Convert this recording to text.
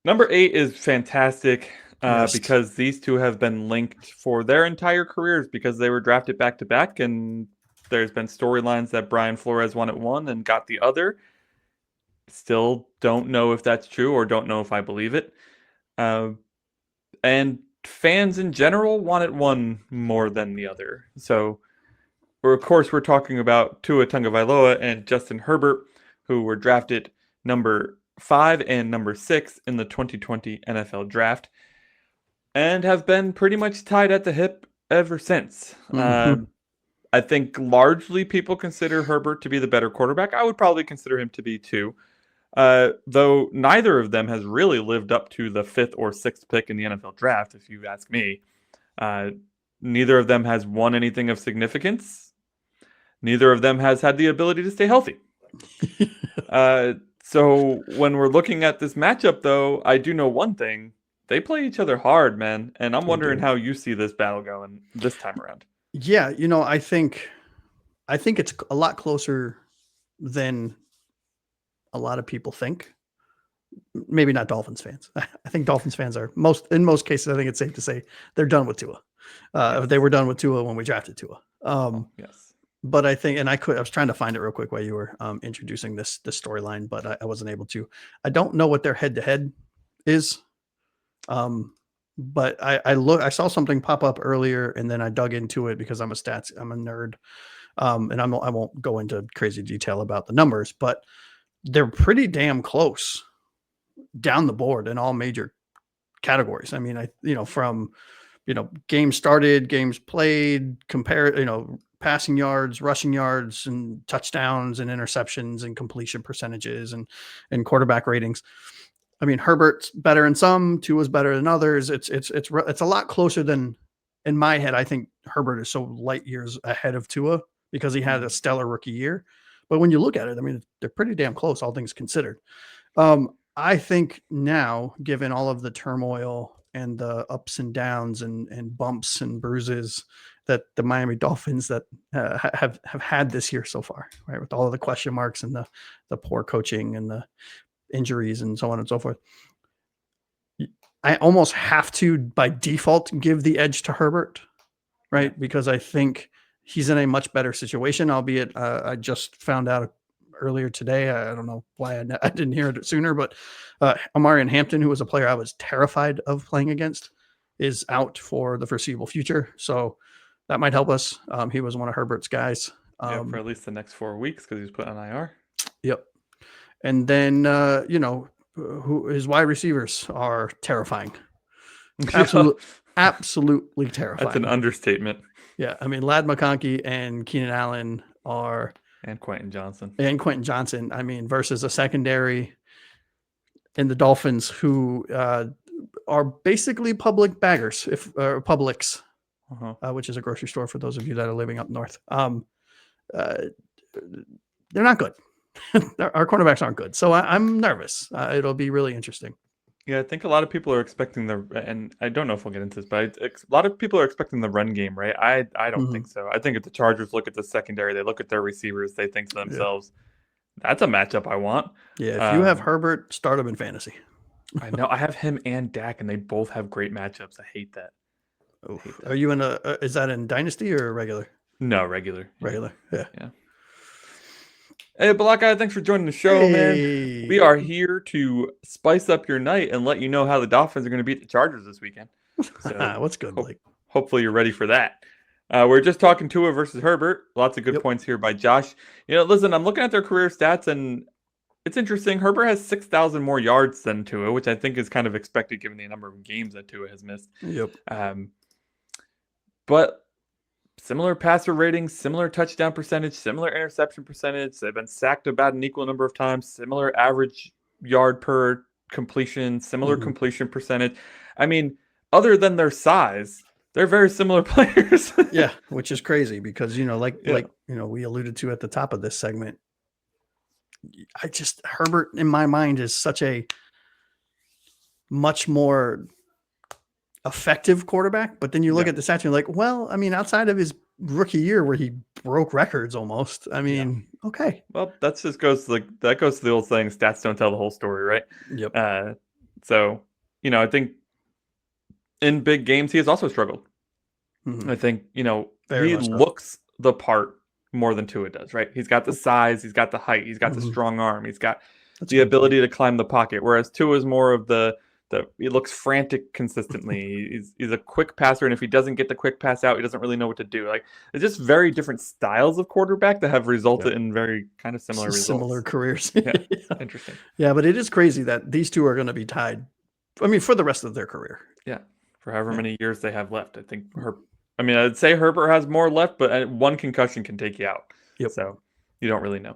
Number 8 is fantastic Yes. because these two have been linked for their entire careers because they were drafted back to back, and there's been storylines that Brian Flores won at one and got the other. Still don't know if that's true or don't know if I believe it. Uh, and fans in general wanted one more than the other. So, of course, we're talking about Tua Tagovailoa and Justin Herbert, who were drafted number 5 and number 6 in the 2020 NFL Draft, and have been pretty much tied at the hip ever since. Hmm. I think largely people consider Herbert to be the better quarterback. I would probably consider him to be too. Though neither of them has really lived up to the 5th or 6th pick in the NFL draft, if you ask me. Uh, Neither of them has won anything of significance. Neither of them has had the ability to stay healthy. Uh, so when we're looking at this matchup, though, I do know one thing. They play each other hard, man. And I'm They wondering do. how you see this battle going this time around. Yeah, I think it's a lot closer than a lot of people think. Maybe not Dolphins fans. I think Dolphins fans are in most cases. I think it's safe to say they're done with Tua. Yes. They were done with Tua when we drafted Tua. Oh, yes. But I think, and I was trying to find it real quick while you were introducing this storyline, but I wasn't able to. I don't know what their head to head is. But I saw something pop up earlier, and then I dug into it because I'm a nerd. And I won't go into crazy detail about the numbers, but they're pretty damn close down the board in all major categories. I mean, from games started, games played, compare, passing yards, rushing yards, and touchdowns and interceptions and completion percentages and quarterback ratings. I mean, Herbert's better in some, Tua's better than others. It's a lot closer than in my head. I think Herbert is so light years ahead of Tua because he had a stellar rookie year. But when you look at it, I mean, they're pretty damn close, all things considered. I think now, given all of the turmoil and the ups and downs and bumps and bruises that the Miami Dolphins that have had this year so far, right, with all of the question marks and the poor coaching and the injuries and so on and so forth, I almost have to by default give the edge to Herbert, right? Yeah. Because I think he's in a much better situation, albeit I just found out earlier today. I don't know why I didn't hear it sooner, but Amarian Hampton, who was a player I was terrified of playing against, is out for the foreseeable future. So that might help us. He was one of Herbert's guys. Yeah, for at least the next 4 weeks because he's put on IR. Yep. And then, who his wide receivers are terrifying. Absolutely, absolutely That's an terrifying. understatement. Yeah, I mean, Lad McConkey and Keenan Allen are, And Quentin Johnson. and Quentin Johnson. I mean, versus a secondary in the Dolphins who are basically public baggers, if Publix, which is a grocery store for those of you that are living up north. They're not good. Our cornerbacks aren't good, so I'm nervous. It'll be really interesting. Yeah, I think a lot of people are expecting and I don't know if we'll get into this, but a lot of people are expecting the run game, right? I don't Mm-hmm. think so. I think if the Chargers look at the secondary, they look at their receivers, they think to Yeah, themselves, that's a matchup I want. yeah. If you have Um, Herbert, start him in fantasy. I know I have him and Dak, and they both have great matchups. I hate that. I hate Oof. Are that. you in a? Is that in dynasty or regular? No, regular. Yeah. Regular. Yeah. Yeah. Hey, Balaka, thanks for joining the show, man. We Hey. are here to spice up your night and let you know how the Dolphins are going to beat the Chargers this weekend. So, What's good, Blake? hopefully, you're ready for that. We're just talking Tua versus Herbert. Lots of good Yep. points here by Josh. Listen, I'm looking at their career stats, and it's interesting. Herbert has 6,000 more yards than Tua, which I think is kind of expected given the number of games that Tua has missed. Yep. But similar passer ratings, similar touchdown percentage, similar interception percentage. They've been sacked about an equal number of times, similar average yard per completion, similar completion percentage. I mean, other than their size, they're very similar players. Yeah, which is crazy because Yeah. we alluded to at the top of this segment. Herbert in my mind is such a much more effective quarterback, but then you look Yeah. at the stats and you're like, well, I mean, outside of his rookie year where he broke records almost, I mean, okay. Well, that goes to the old saying, stats don't tell the whole story, right? Yep. So, I think in big games, he has also struggled. Mhm. I think, Very he much so. looks the part more than Tua does, right? He's got the size, he's got the height, he's got the Mhm. strong arm, he's got That's a the good point. ability to climb the pocket, whereas Tua is more of the he looks frantic consistently. He's a quick passer, and if he doesn't get the quick pass out, he doesn't really know what to do. Like, it's just very different styles of quarterback that have resulted in very kind of similar Similar results. careers. Yeah, Yeah. interesting. Yeah, but it is crazy that these two are going to be tied. I mean, for the rest of their career. Yeah, for however Yeah. many years they have left. I think I'd say Herbert has more left, but one concussion can take you out. Yep. So you don't really know.